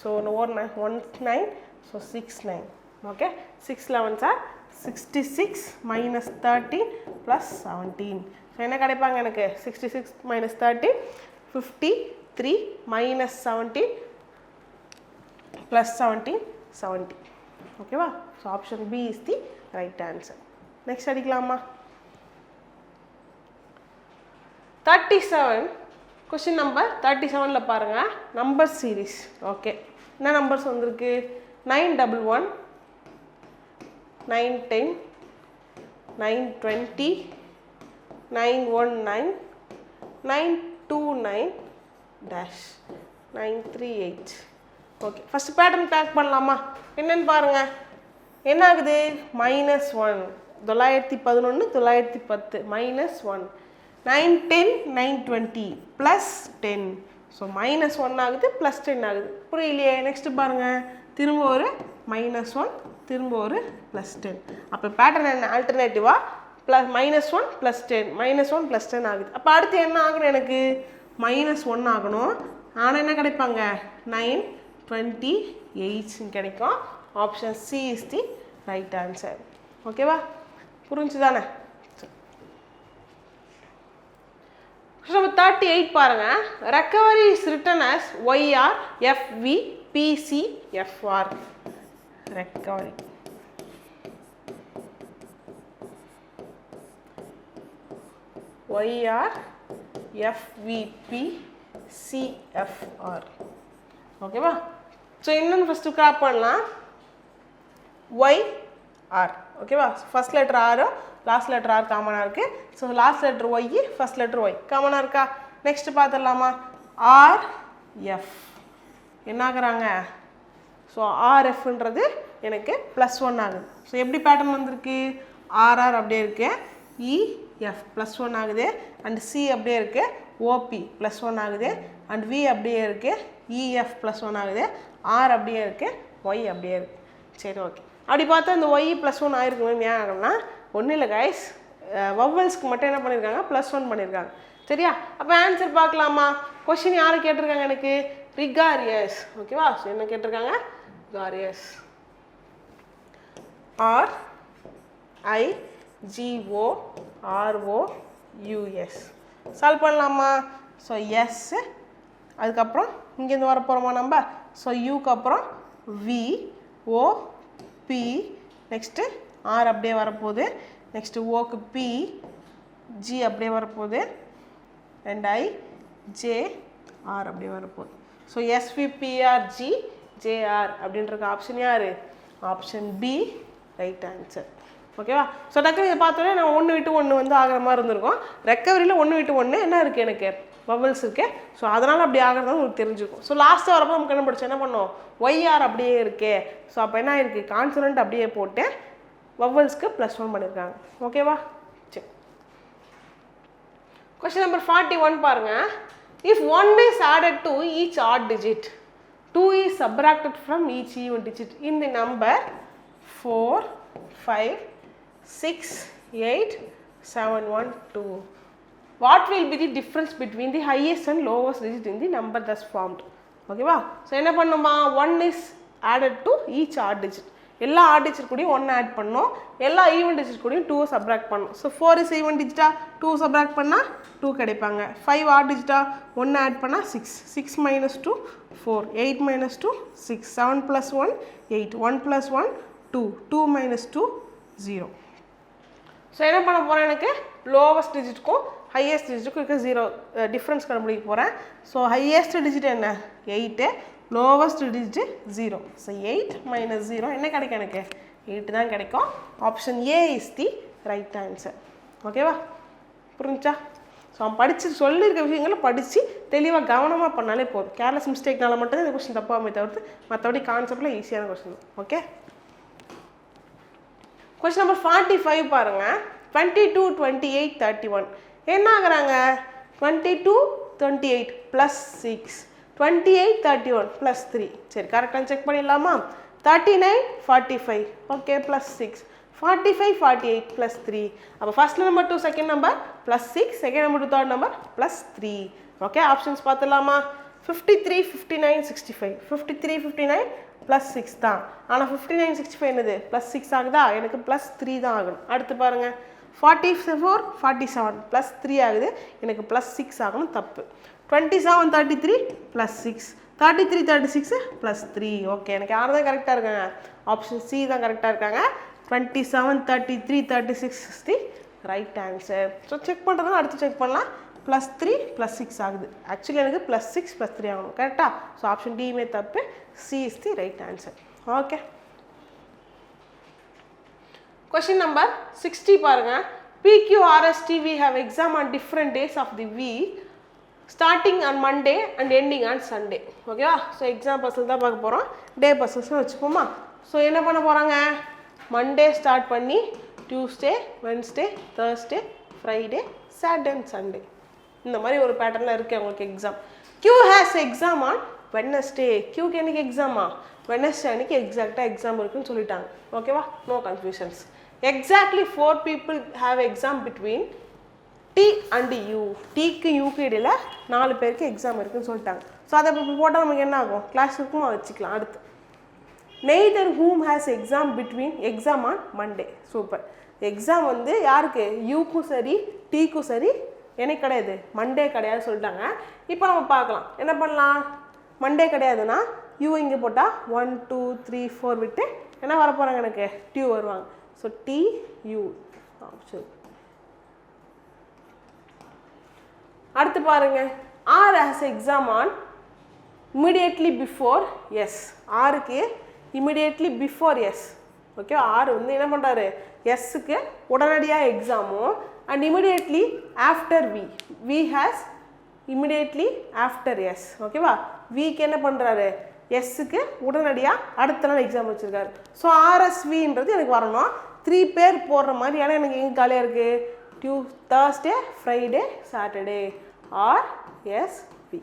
So 19. So 6 9. Okay, 6 11s are 66 -13 +17. So என்ன கிடைப்பாங்க எனக்கு? 66 -13 53 -17 +17 70. ஓகேவா? So option B is the right answer. Next அடிக்கலாமா? 37 கொஸ்டின் நம்பர் 37ல் பாருங்கள், நம்பர் சீரீஸ். ஓகே, என்ன நம்பர்ஸ் வந்திருக்கு? 911 910 920 919 929 -938. ஓகே, ஃபஸ்ட் பேட்டர்ன் பேக் பண்ணலாமா? என்னன்னு பாருங்க, என்ன ஆகுது? -1 911 910 -1 910 920 +10. ஸோ -1 ஆகுது +10 ஆகுது. புரியலையே? நெக்ஸ்ட் பாருங்க, திரும்ப ஒரு -1 திரும்ப ஒரு +10. அப்போ பேட்டர்ன் என்ன? ஆல்டர்னேட்டிவா -1 +10 -1 +10 ஆகுது. அப்போ அடுத்து என்ன ஆகணும்? எனக்கு -1 ஆகணும். ஆனால் என்ன கிடைப்பாங்க? 928 கிடைக்கும். Option C is the right answer. ஓகேவா, புரிஞ்சுதானே? நம்பர் 38 பாருங்க, recovery is written as YR FV PC FR. recovery. YR FVP CFR. ஓகேவா? ஸோ இன்னொன்று ஃபஸ்ட்டு கிராப் பண்ணலாம். YR. ஓகேவா? First letter R, last letter R காமனாக இருக்குது. So last letter Y, first letter Y காமனாக இருக்கா? நெக்ஸ்ட் பார்த்துடலாமா? RF என்ன ஆகுறாங்க? ஸோ RFன்றது எனக்கு +1 ஆகுது. ஸோ எப்படி பேட்டர்ன் வந்திருக்கு? RR அப்படியே இருக்கு, EF +1 ஆகுது, அண்ட் C அப்படியே இருக்கு, OP +1 ஆகுது, அண்ட் V அப்படியே இருக்கு, EF +1 ஆகுது, R அப்படியே இருக்கு, Y அப்படியே இருக்கு. சரி, ஓகே. அப்படி பார்த்தா இந்த Y +1 ஆயிருக்குமே ஏன் ஆகும்னா, ஒன்றும் இல்லை கைஸ், வவ்வல்ஸ்க்கு மட்டும் என்ன பண்ணியிருக்காங்க? +1 பண்ணியிருக்காங்க. சரியா? அப்போ ஆன்சர் பார்க்கலாமா? கொஸ்டின் யாரு கேட்டிருக்காங்க? எனக்கு ரிகாரியஸ். ஓகேவா? ஸோ என்ன கேட்டிருக்காங்க? ரிகாரியஸ். RIGOROUS. சால்வ் பண்ணலாமா? ஸோ எஸ், அதுக்கப்புறம் இங்கேருந்து வர போகிறோமா நம்ம? ஸோ யூக்கு அப்புறம் VOP, நெக்ஸ்ட்டு R அப்படியே வரப்போகுது, நெக்ஸ்ட்டு ஓக்கு P, G அப்படியே வரப்போகுது, அண்ட் IJR அப்படியே வரப்போகுது. ஸோ SVPRGJR அப்படின்றது ஆப்ஷன் யார்? Option B right answer. ஓகேவா? ஸோ டக்குனு இதை பார்த்தோன்னே நான் 1 விட்டு 1 வந்து ஆகிற மாதிரி இருந்திருக்கும். ரெக்கவரியில் 1 விட்டு 1 என்ன இருக்குது? எனக்கு வவல்ஸ் இருக்குது. ஸோ அதனால் அப்படி ஆகிறதா உங்களுக்கு தெரிஞ்சுக்கும். ஸோ லாஸ்ட்டாக வரப்போ நமக்கு என்ன படிச்சோம்? என்ன பண்ணோம்? YR அப்படியே இருக்கே. ஸோ அப்போ என்ன இருக்குது? கான்சனன்ட் அப்படியே போட்டு வவல்ஸ்க்கு +1 பண்ணியிருக்காங்க. ஓகேவா? சரி. கொஸ்டின் நம்பர் 41 பாருங்க. If 1 is added to each odd digit, 2 is subtracted from each even digit in the number 4, 5, 6, 8, 7, 1, 2. What will be the difference between the highest and lowest digit in the number thus formed? ஓகேவா? So என்ன பண்ணுமா? 1 is added to each odd digit. எல்லா add digit கூடயும் 1 add பண்ணோம், எல்லா even digit கூடயும் 2 subtract பண்ணோம். So 4 is even டிஜிட்டா, 2 subtract பண்ணால் 2 கிடைப்பாங்க. 5 ஆட் டிஜிட்டா, 1 ஆட் பண்ணால் 6, 6 - 2 4, 8 - 2 6, 7 + 1 8, 1 + 1 2, 2 - 2 0. ஸோ என்ன பண்ண போகிறேன்? எனக்கு லோவஸ்ட் டிஜிட்டுக்கும் ஹையஸ்ட் டிஜிட்டுக்கும் இருக்க 0 டிஃப்ரென்ஸ் கண்டுபிடிக்க போகிறேன். ஸோ ஹையஸ்ட் டிஜிட் என்ன? 8, லோவஸ்ட் டிஜிட் 0. ஸோ 8 minus 0 என்ன கிடைக்கும் எனக்கு 8 தான் கிடைக்கும். Option A is the right answer. ஓகேவா, புரிஞ்சா? ஸோ அவன் படித்து சொல்லியிருக்க விஷயங்களை படித்து தெளிவாக கவனமாக பண்ணாலே போதும். கேர்லெஸ் மிஸ்டேக்னால மட்டும்தான் இந்த கொஸ்டின் தப்பாக தவிர்த்து மற்றபடி கான்செப்டில் ஈஸியான கொஸ்டின் தான். ஓகே, கொஸ்டின் நம்பர் 45 பாருங்கள். 22, 28, 31 என்ன ஆகுறாங்க? 22, 28 + 6, 28, 31 + 3. சரி, கரெக்டாக செக் பண்ணிடலாமா? 39, 45 ஓகே +6, 45, 48 + 3. அப்போ first number to second number +6, second number to third number +3. Okay, options பார்த்துடலாமா? 53, 59, 65. 53, 59 +6 தான். ஆனால் 59, 65 என்னது +6 ஆகுதா? எனக்கு +3 தான் ஆகணும். அடுத்து பாருங்கள், 44, 47 +3 ஆகுது, எனக்கு +6 ஆகணும். தப்பு. 27, 33 +6, 33, 36 +3. ஓகே, எனக்கு யார் தான் கரெக்டாக இருக்காங்க? ஆப்ஷன் சி தான் கரெக்டாக இருக்காங்க. 27, 33, 36 is the right answer. So check பண்ணுறதுனா அடுத்து செக் பண்ணலாம். +3 +6 ஆகுது. ஆக்சுவலி எனக்கு +6 +3 ஆகணும். கரெக்டாக? ஸோ ஆப்ஷன் டியுமே தப்பு. C is the right answer. Okay, question number 60 பாருங்க. PQRST we have exam on different days of the week starting on Monday and ending on Sunday. ஓகேவா? ஸோ எக்ஸாம்பிள்ஸ் தான் பார்க்க போகிறோம். டே பர்சன்ஸ்னு வச்சுப்போமா? ஸோ என்ன பண்ண போகிறாங்க? மண்டே ஸ்டார்ட் பண்ணி Tuesday, Wednesday, Thursday, Friday, Saturday and Sunday இந்த மாதிரி ஒரு பேட்டர்னில் இருக்குது உங்களுக்கு exam. Q has exam on Wednesday. Qக்கு என்னைக்கு எக்ஸாமா? வெனஸ்டே அன்னைக்கு எக்ஸாக்டாக எக்ஸாம் இருக்குன்னு சொல்லிட்டாங்க. ஓகேவா? No confusions. Exactly 4 people have exam between T and U. Tக்கு யூக்கு இடையில் 4 பேருக்கு எக்ஸாம் இருக்குன்னு சொல்லிட்டாங்க. ஸோ அதை இப்போ போட்டால் நமக்கு என்ன ஆகும்? கிளாஸ் இருக்குமா வச்சுக்கலாம். அடுத்து, neither whom has exam between exam on Monday. Super. Exam வந்து யாருக்கு? யூக்கும் சரி டீக்கும் சரி எனக்கு கிடையாது, மண்டே கிடையாது சொல்லிட்டாங்க. இப்போ நம்ம பார்க்கலாம் என்ன பண்ணலாம். மண்டே கிடையாதுன்னா யூ இங்கே போட்டால் 1, 2, 3, 4 விட்டு என்ன வர போகிறாங்க? எனக்கு டியூ வருவாங்க. So D U option. அடுத்து பாருங்க, R has exam on immediately before S. ஆருக்கு immediately before S. Okay, R வந்து என்ன பண்ணுறாரு? எஸ்ஸுக்கு உடனடியாக எக்ஸாமும் and immediately after V. V has immediately after S. ஓகேவா? விக்கு என்ன பண்ணுறாரு? எஸ்ஸுக்கு உடனடியாக அடுத்த நாள் எக்ஸாம் வச்சுருக்காரு. ஸோ ஆர்எஸ்வின்றது எனக்கு வரணும். 3 பேர் போடுற மாதிரி. ஏன்னா எனக்கு எங்கே காலியாக இருக்குது? Thursday, Friday, Saturday. ஆர்எஸ்வி.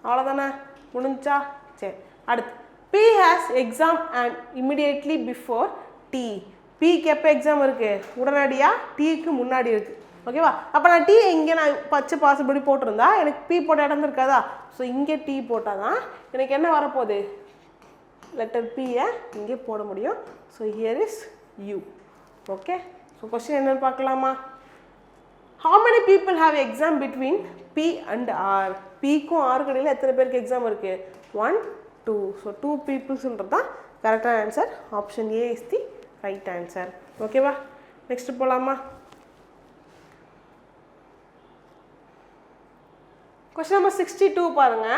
அவ்வளோதானே, முடிஞ்சா? சரி, அடுத்து P has exam and immediately before T. Pக்கு எப்போ எக்ஸாம் இருக்குது? உடனடியாக டீக்கு முன்னாடி இருக்குது. ஓகேவா? அப்போ நான் டீ இங்கே நான் பச்சை பாசிபிளி போட்டிருந்தா எனக்கு பி போட்ட இடம் இருக்காதா? ஸோ இங்கே டீ போட்டால் தான் எனக்கு என்ன வரப்போகுது? லெட்டர் பியை இங்கே போட முடியும். So here is you. Okay, so question என்னன்னு பார்க்கலாமா? How many people have exam between P and R? Pக்கும் ஆருக்கு இடையில் எத்தனை பேருக்கு எக்ஸாம் இருக்குது? 1, 2. ஸோ 2 peopleஸ்ன்றது தான் கரெக்டான answer. Option A is the right answer. ஓகேவா? நெக்ஸ்ட் போகலாமா? கொஸ்டின் நம்பர் 62 பாருங்க.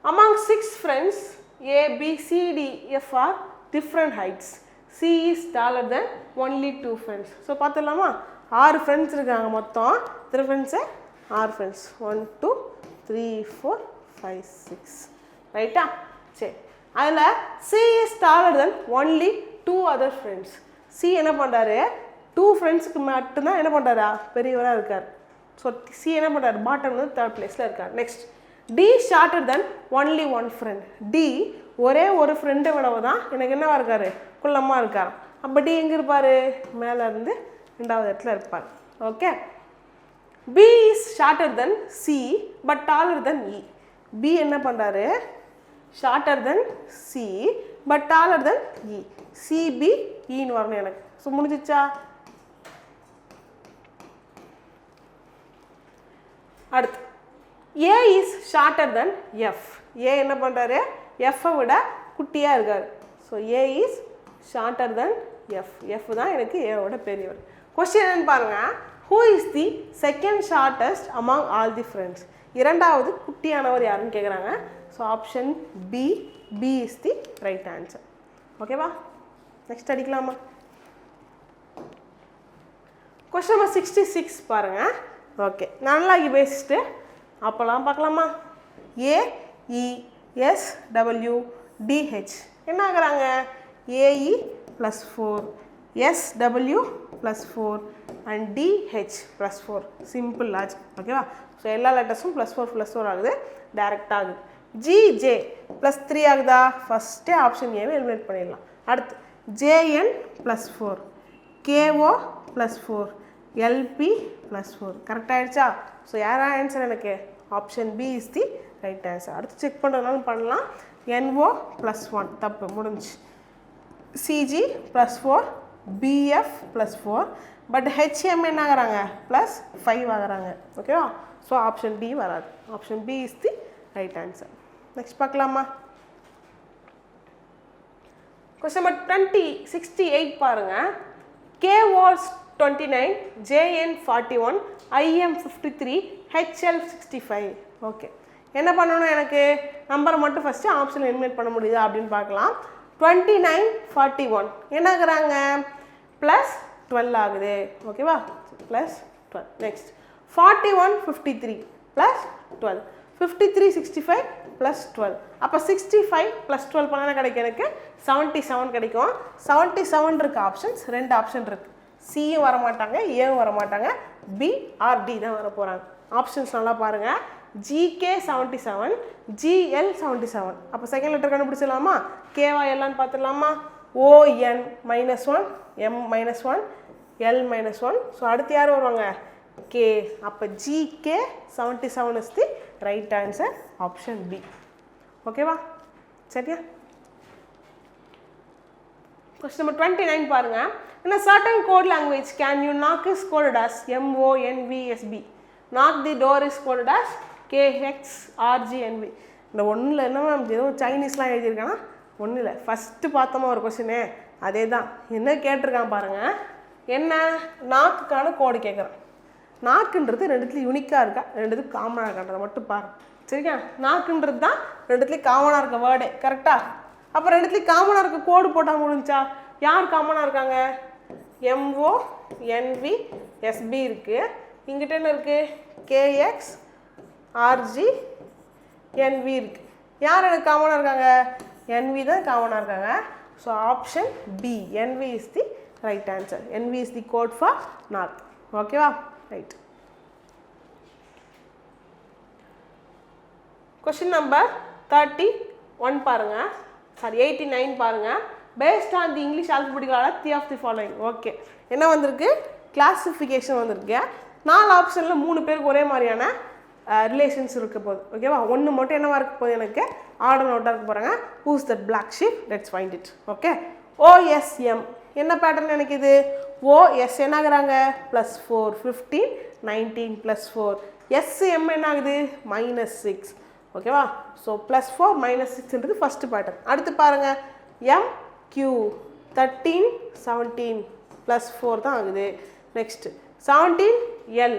Among 6 friends, A, B, C, D, F are different heights. C is taller than only 2 friends. So பார்த்துடலாமா? 6 ஃப்ரெண்ட்ஸ் இருக்காங்க மொத்தம். எத்தனை ஃப்ரெண்ட்ஸு? 6 ஃப்ரெண்ட்ஸ். 1, 2, 3, 4, 5, 6. ரைட்டா? சரி, அதில் C is taller than only 2 other friends. C என்ன பண்ணுறாரு? 2 ஃப்ரெண்ட்ஸுக்கு மட்டும்தான் என்ன பண்ணுறாரா? பெரியவராக இருக்கார். ஸோ சி என்ன பண்ணுறாரு? பாட்டம் வந்து 3rd பிளேஸில் இருக்கார். Next, D shorter than only 1 friend. D ஒரே ஒரு ஃப்ரெண்டை விடவு தான் எனக்கு என்னவா இருக்கார்? குள்ளமாக இருக்கார். அப்போ D எங்கே இருப்பார்? மேலே இருந்து 2வது இடத்துல இருப்பார். Okay, B is shorter than C but taller than E. B என்ன பண்ணுறாரு? shorter than C but taller than E. CB ஈன்னு வரணும் எனக்கு. ஸோ முடிஞ்சிச்சா? அடுத்து, A is shorter than F. A என்ன பண்ணுறாரு? F-ஐ விட குட்டியாக இருக்கார். So A is shorter than F. F தான் எனக்கு A-ஓட பெரியவர். கொஸ்டின் என்னன்னு பாருங்க. Who is the second shortest among all the friends? இரண்டாவது குட்டியானவர் யாருன்னு கேட்குறாங்க. So option B is the right answer. ஓகேவா? நெக்ஸ்ட் அடிக்கலாமா? கொஸ்டின் நம்பர் 66 பாருங்க. ஓகே, நல்லா பேசிட்டு அப்போலாம் பார்க்கலாமா? AESWDH என்ன ஆகுறாங்க? AE + 4 SW + 4 and DH + 4. Simple logic. ஓகேவா? ஸோ எல்லா லெட்டர்ஸும் +4 ஆகுது, டைரெக்டாக ஆகுது. GJ +3 ஆகுதா? ஃபஸ்ட்டே ஆப்ஷன் ஏவை எலிமினேட் பண்ணிடலாம். அடுத்து JN + 4 KO + 4 LP + 4. கரெக்ட் ஆகிடுச்சா? ஸோ யாரா ஆன்சர்? எனக்கு option B is the right answer. அடுத்து செக் பண்ணுறதுனாலும் பண்ணலாம். NO + 1 தப்பு, முடிஞ்சு. CG + 4 BF + 4 பட் HM என்ன ஆகுறாங்க? +5 ஆகுறாங்க. ஓகேவா? ஸோ ஆப்ஷன் டி வராது. Option B is the right answer. Next பார்க்கலாமா? கொஸ்டின் நம்பர் 68 பாருங்க. KO 29 JN 41 IM 53 HL 65. Okay, என்ன பண்ணணும்? எனக்கு நம்பரை மட்டும் ஃபஸ்ட்டு ஆப்ஷன் எலிமினேட் பண்ண முடியுதா அப்படின்னு பார்க்கலாம். 29 41 என்ன ஆகுறாங்க? +12 ஆகுது. ஓகேவா? +12. நெக்ஸ்ட் 41 53 +12 53 65 +12. அப்போ 65 +12 பண்ணால் கிடைக்கும் எனக்கு 77 கிடைக்கும். 77 இருக்க ஆப்ஷன்ஸ் 2 ஆப்ஷன் இருக்குது. சியும் வரமாட்டாங்க, ஏவும் வரமாட்டாங்க, பி ஆர் டி தான் வர போகிறாங்க. ஆப்ஷன்ஸ் நல்லா பாருங்கள். GK 77 GL 77. அப்போ செகண்ட் லெட்டர் கண்டுபிடிச்சிடலாமா? கேவா எல்லான்னு பார்த்துடலாமா? ON -1 M -1 L -1. ஸோ அடுத்து யார் வருவாங்க? K. அப்போ GK 77 is the right answer. Option B. ஓகேவா? சரியா? கொஸ்டின் நம்பர் 29 பாருங்க. In a certain code language, can you knock is coded as MONVSB. Knock the door is coded as KXRGNV. இந்த ஒன்றில் என்ன மேம் ஏதோ சைனீஸ்லாம் எழுதியிருக்கானா? ஒன்றும் இல்லை, ஃபஸ்ட்டு பார்த்தோமா ஒரு கொஸ்டினே அதே தான். என்ன கேட்டிருக்கான் பாருங்கள். என்ன நாக்குக்கான கோடு கேட்குறான். நாக்குன்றது ரெண்டுத்துலேயும் யூனிக்காக இருக்கா, ரெண்டுத்துக்கும் காமனாக இருக்கான்றதை மட்டும் பாருங்க. சரியா? நாக்குன்றது தான் ரெண்டுத்துலேயும் காமனாக இருக்க வேர்டே. கரெக்டாக? அப்போ ரெண்டுத்துலேயும் காமனாக இருக்க கோடு போட்டால் முடிஞ்சா? யார் காமனாக இருக்காங்க? MONVSB இருக்குது. இங்கிட்ட என்ன இருக்குது? KXRGNV இருக்குது. யார் எனக்கு காமனாக இருக்காங்க? NV தான் காமனாக இருக்காங்க. So option B NV is the right answer. NV is the code for north. ஓகேவா? ரைட். கொஸ்டின் நம்பர் 31 பாருங்க. சாரி 89 பாருங்க. Based on the English alphabetical order 3 of the following. Okay, என்ன வந்திருக்கு? கிளாசிஃபிகேஷன் வந்திருக்கு. 4 ஆப்ஷனில் 3 பேருக்கு ஒரே மாதிரியான ரிலேஷன்ஸ் இருக்க போகுது. ஓகேவா? ஒன்று மட்டும் என்னவா இருக்க போகுது? எனக்கு ஆர்டர் நோட்டாக இருக்க போகிறாங்க. Who's that black sheep? Let's find it. Okay, OSM என்ன பேட்டர்ன் எனக்கு இது? OS என்ன ஆகுறாங்க? +4 15 19 +4. SM என்ன ஆகுது? -6. ஓகேவா? ஸோ +4 -6ன்றது ஃபஸ்ட்டு பேட்டர்ன். அடுத்து பாருங்கள். MQ 13 17 +4 தான் ஆகுது. நெக்ஸ்ட்டு 17L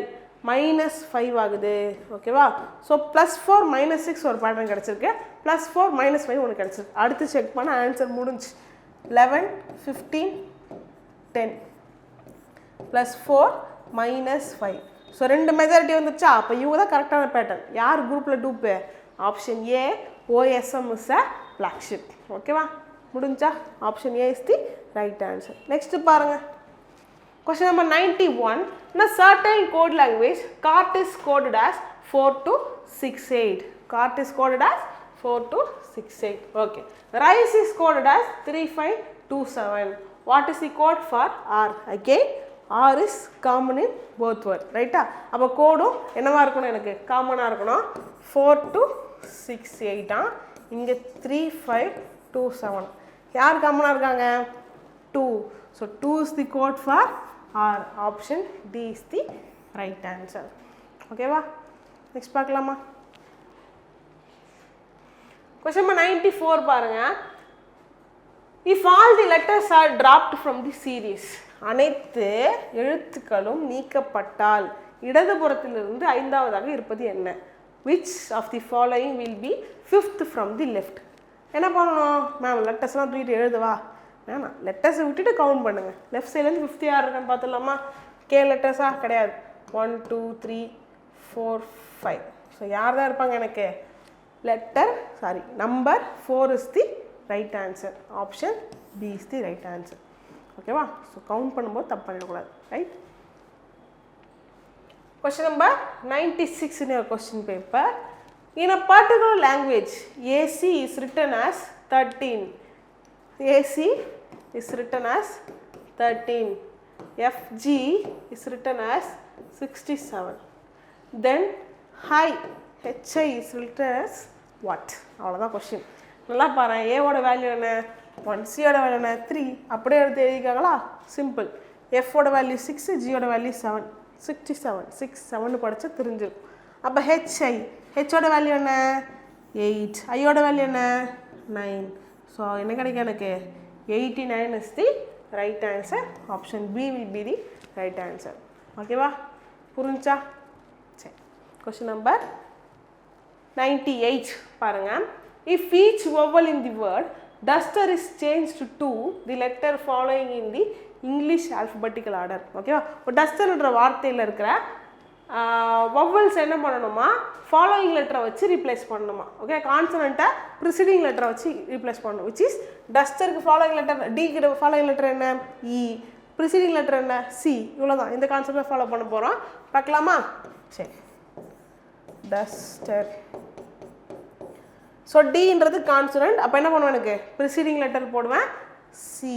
-5 ஆகுது. ஓகேவா? ஸோ +4 -6 ஒரு பேட்டர்ன் கிடச்சிருக்கு. +4 -5 ஒன்று கிடச்சிருக்கு. அடுத்து செக் பண்ண ஆன்சர் முடிஞ்சு. 11 15 10 +4 -5. ஸோ 2 மெஜாரிட்டி வந்துருச்சா? அப்போ இவங்க தான் கரெக்டான பேட்டர்ன். யார் குரூப்பில் டூப்பு? Option A OSM is a black ship. ஓகேவா? முடிஞ்சா? Option A is the right answer. Next பாருங்கள். Question number 91. In a certain code language, CART is coded as 4 to 68. CART is coded as 4 to 68. Okay. RICE is coded as 3527. What is the code for R? Again, R is common in both words. Right? அப்போ கோடும் என்னவா இருக்கணும்? எனக்கு காமனாக இருக்கணும். 4 to 68. இங்கே 3527. யார் காமனாக இருக்காங்க? 2. So 2 is the code for R. Option D is the right answer. Okay va? Next பார்க்கலாமா? Question number 94 பாருங்க. If all the letters are dropped from the series, அனைத்து எழுத்துக்களும் நீக்கப்பட்டால் இடதுபுறத்திலிருந்து 5வதாக இருப்பது என்ன? which of the following will be fifth from the left? என்ன பண்ணணும் ma'am லெட்டர்ஸ்லாம் தூக்கிட்டு எழுதுவா வேணாம், லெட்டர்ஸை விட்டுட்டு கவுண்ட் பண்ணுங்கள். லெஃப்ட் சைட்லேருந்து 50 யார் இருக்கான்னு பார்த்துடலாமா? கே லெட்டர்ஸா கிடையாது. 1 2 3 4 5. ஸோ யார் தான் இருப்பாங்க எனக்கு? Number 4 is the right answer. Option B is the right answer. ஓகேவா? ஸோ கவுண்ட் பண்ணும்போது தப்பு பண்ணிடக்கூடாது. Right? Question number 96 in your question paper. In a particular language, AC is written as 13. AC is written as 13. FG is written as 67. Then HI is written as what? அவ்வளோதான் question. நல்லா பாரு, A ஓட value என்ன? 1, C ஓட value என்ன? 3. அப்படியே எடுத்து எழுதிக்காங்களா? Simple. F ஓட வேல்யூ 6, G ஓட வேல்யூ 7. 67 6 7 படிச்சா தெரிஞ்சிருக்கும். அப்போ H ஓட வேல்யூ என்ன? 8. I ஓட வேல்யூ என்ன? 9. ஸோ என்ன கிடைக்கும் எனக்கு? 89 is the right answer. Option B will be the right answer. ஓகேவா? புரிஞ்சா? சரி. Question number 98 பாருங்க. If each vowel in the word duster is changed to the letter following in the English alphabetical order. ஓகேவா? இப்போ டஸ்டர்ன்ற வார்த்தையில் இருக்கிற vowels என்ன பண்ணணுமா? ஃபாலோயிங் லெட்டரை வச்சு ரீப்ளேஸ் பண்ணணுமா? ஓகே, கான்சனண்ட்டை ப்ரிசீடிங் லெட்டரை வச்சு ரீப்ளேஸ் பண்ணணும். விச் இஸ் டஸ்டருக்கு ஃபாலோயிங் லெட்டர், டிக்கு ஃபாலோயிங் லெட்டர் என்ன? இ. ப்ரிசீடிங் லெட்டர் என்ன? சி. இவ்வளோதான். இந்த கான்செப்டை ஃபாலோ பண்ண போகிறோம். பார்க்கலாமா? சரி. டஸ்டர். ஸோ டின்றது கான்சனண்ட். அப்போ என்ன பண்ணுவேன்? எனக்கு ப்ரிசீடிங் லெட்டர் போடுவேன் சி.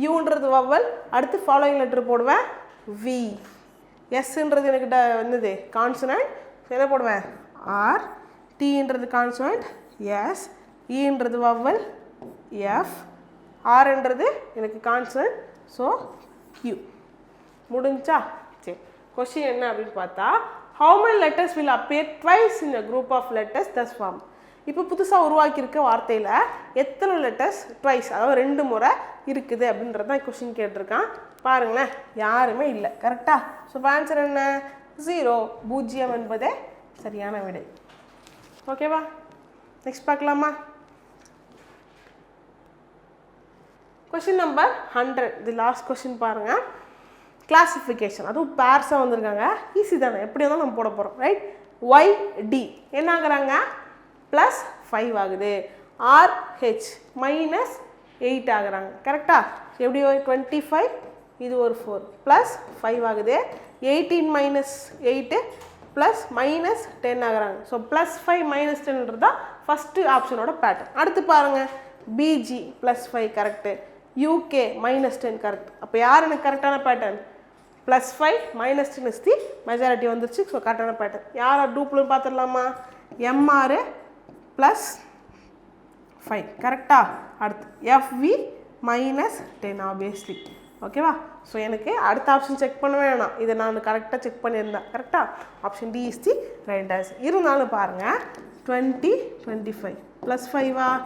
யூன்றது வவல். அடுத்து ஃபாலோயிங் லெட்டர் போடுவேன் வி. எஸ்ன்றது எனக்கு என்னது? கான்சனண்ட். என்ன போடுவேன்? ஆர். டீன்றது கான்சனண்ட் எஸ். ஈன்றது வவல் எஃப். ஆர்ன்றது எனக்கு கான்சனண்ட் ஸோ கியூ. முடிஞ்சா? சரி. கொஸ்டின் என்ன அப்படின்னு பார்த்தா, how many letters will appear twice in a group of letters thus formed? இப்போ புதுசாக உருவாக்கியிருக்க வார்த்தையில் எத்தனை லெட்டர்ஸ் ட்வைஸ், அதாவது 2 முறை இருக்குது அப்படின்றது தான் கொஸ்டின் கேட்டிருக்கான். பாருங்களேன், யாருமே இல்லை. கரெக்டாக? ஸோ ஆன்சர் என்ன? 0. 0 என்பதே சரியான விடை. ஓகேவா? நெக்ஸ்ட் பார்க்கலாமா? Question number 100, the last question பாருங்கள். கிளாசிஃபிகேஷன், அதுவும் பேர்ஸாக வந்திருக்காங்க. ஈஸி தானே, எப்படி இருந்தாலும் நம்ம போட போகிறோம். ரைட்? YD என்ன ஆகுறாங்க? +5 ஆகுது. RH -8 ஆகுறாங்க. கரெக்டா? எப்படி? 25, இது ஒரு 4 +5 ஆகுது. 18 - 8 +-10 ஆகுறாங்க. ஸோ +5 -10ன்றது தான் ஃபஸ்ட்டு ஆப்ஷனோட பேட்டர்ன். அடுத்து பாருங்கள், BG +5 கரெக்டு, UK -10 கரெக்ட். அப்போ யார் எனக்கு கரெக்டான பேட்டர்ன்? +5 -10 இஸ் தி மெஜாரிட்டி வந்துருச்சு. ஸோ கரெக்டான பேட்டர்ன். யாரை டூப்ளன்னு பார்த்துடலாமா? MR +5 கரெக்டா? அடுத்து FV -10 ஆப்வியஸ்லி. ஓகேவா? ஸோ எனக்கு அடுத்த ஆப்ஷன் செக் பண்ண வேணாம், இதை நான் கரெக்டாக செக் பண்ணியிருந்தேன். கரெக்டாக? Option D is the right answer. இருந்தாலும் பாருங்கள், 20 25 +5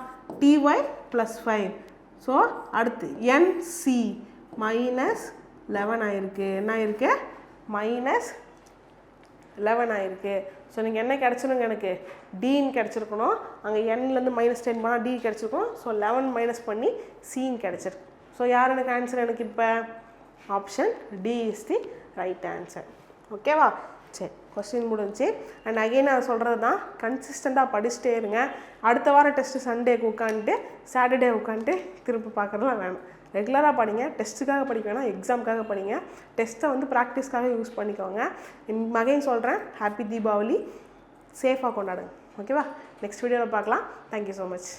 TY +5. ஸோ அடுத்து NC -11 ஆயிருக்கு. என்ன ஆயிருக்கு? -11 ஆயிருக்கு. ஸோ நீங்கள் என்ன கிடச்சிருங்க? எனக்கு டீன்னு கிடச்சிருக்கணும். அங்கே என்லேருந்து -10 போனால் டி கிடச்சிருக்கணும். ஸோ 11 மைனஸ் பண்ணி சின்னு கிடச்சிருக்கு. ஸோ யார் எனக்கு ஆன்சர்? எனக்கு இப்போ option D is the right answer. ஓகேவா? சரி, கொஸ்டின் முடிஞ்சு. அண்ட் அகெயின் நான் சொல்கிறது தான், கன்சிஸ்டண்ட்டாக படிச்சுட்டே இருங்க. அடுத்த வாரம் டெஸ்ட்டு சண்டேக்கு உட்காந்துட்டு சாட்டர்டே உட்காந்துட்டு திருப்பி பார்க்குறதுலாம் வேணும். ரெகுலராக படிங்க. டெஸ்ட்டுக்காக படிக்க வேணாம், எக்ஸாமுக்காக படிங்க. டெஸ்ட்டை வந்து ப்ராக்டிஸ்க்காக யூஸ் பண்ணிக்கோங்க. அகைன் சொல்கிறேன், ஹாப்பி தீபாவளி. சேஃபாக கொண்டாடுங்க. ஓகேவா? நெக்ஸ்ட் வீடியோவில் பார்க்கலாம். Thank you so much.